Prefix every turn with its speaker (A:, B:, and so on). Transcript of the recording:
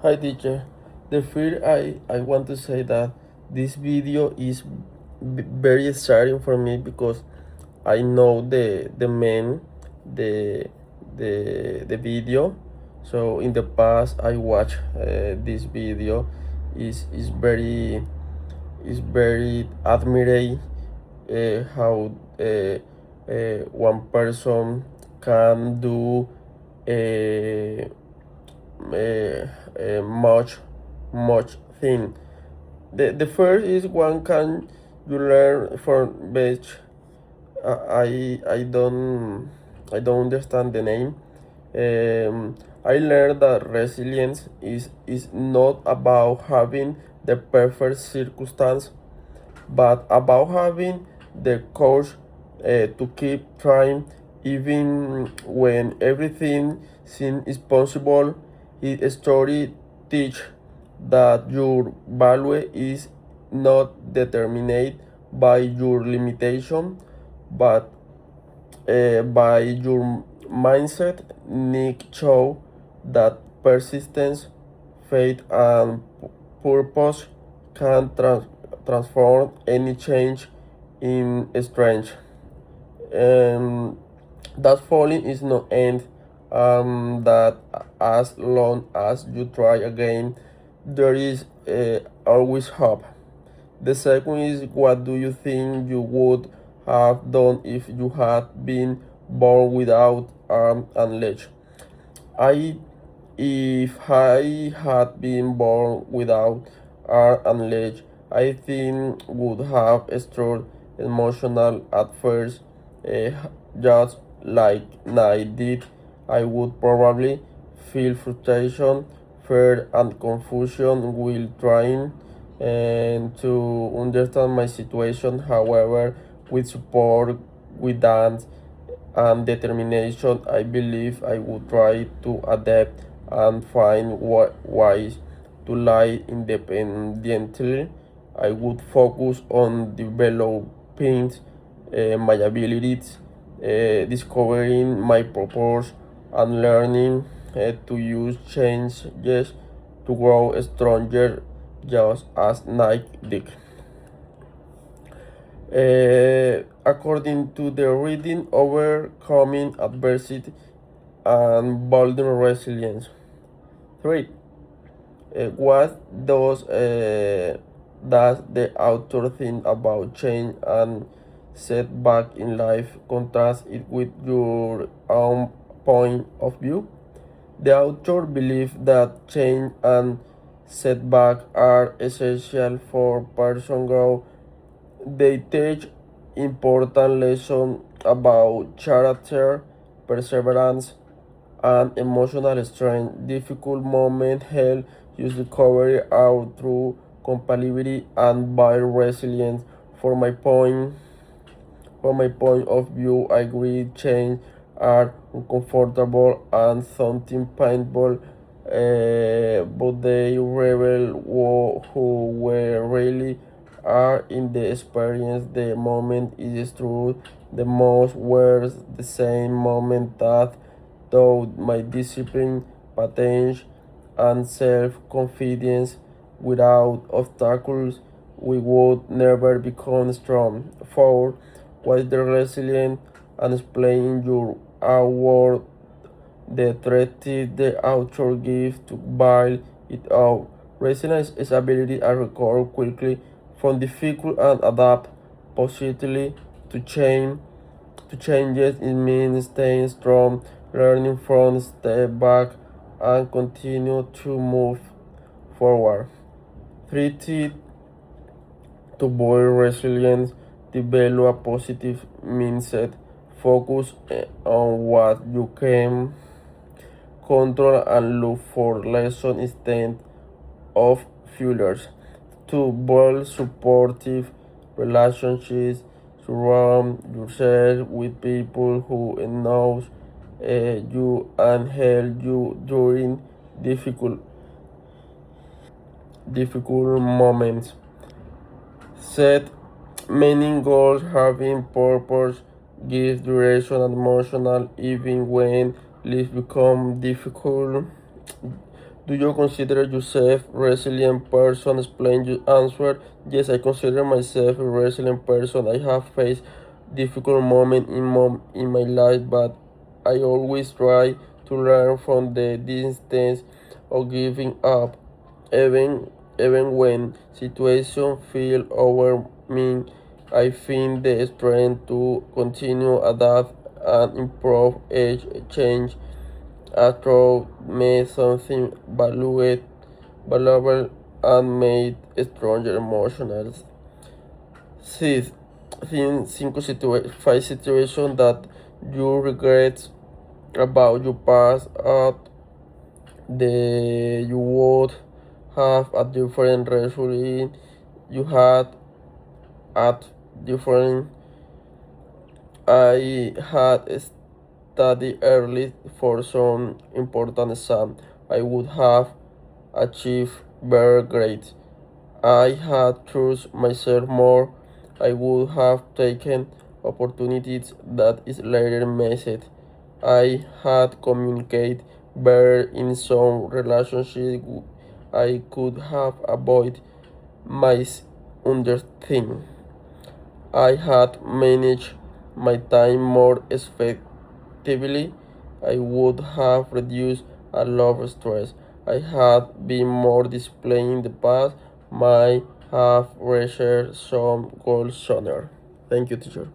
A: Hi teacher. The first I want to say that this video is very exciting for me because I know the man the the video. So in the past I watched this video is very admirable how one person can do uh, much thing. The first is one can you learn from which I don't understand the name. I learned that resilience is not about having the perfect circumstance, but about having the courage to keep trying even when everything seems impossible. His story teach that your value is not determined by your limitation, but by your mindset. Nick show that persistence, faith, and purpose can transform any change in strength. Um, that falling is no end. That as long as you try again, there is always hope. The second is, what do you think you would have done if you had been born without arm and legs? I If I had been born without arm and legs, I think would have struggled emotional at first, eh, just like I did. I would probably feel frustration, fear, and confusion while trying and to understand my situation. However, with support, with dance, and determination, I believe I would try to adapt and find ways to live independently. I would focus on developing my abilities, discovering my purpose, and learning to use changes to grow stronger, just as Nike did. According to the reading, overcoming adversity and building resilience. 3. What does the author think about change and setback in life? Contrast it with your own point of view. The author believes that change and setback are essential for personal growth. They teach important lessons about character, perseverance, and emotional strength. Difficult moments help you recover out through compatibility and build resilience. For my point, from my point of view, I agree change are uncomfortable and something painful, but they reveal who we really are in the experience. The moment is true. The most words the same moment that though my discipline, patience, and self-confidence without obstacles, we would never become strong. 4. Was the resilient and explain your award the threat the author gives to bail it out. Resilience is ability to recover quickly from difficult and adapt positively to change to changes. It means staying strong, learning from step back, and continue to move forward. 3 tips to build resilience: develop a positive mindset, focus on what you can control, and look for lessons instead of failures. To build supportive relationships, surround yourself with people who knows you and help you during difficult moments. Set many goals, having purpose, gives duration and emotional even when life become difficult. Do you consider yourself a resilient person? Explain your answer. Yes, I consider myself a resilient person. I have faced difficult moments in my life, but I always try to learn from the distance of giving up. Even when situations feel overwhelming, I find the strength to continue, adapt, and improve each change. Astro made something valuable and made stronger emotional. Six, five situations that you regret about your past at the you would have a different result you had at different. I had studied early for some important exam. I would have achieved better grades. I had trust myself more. I would have taken opportunities that is later missed. I had communicated better in some relationship. I could have avoided misunderstanding. I had managed my time more effectively. I would have reduced a lot of stress. I had been more disciplined in the past. Might have reached some goals sooner. Thank you, teacher.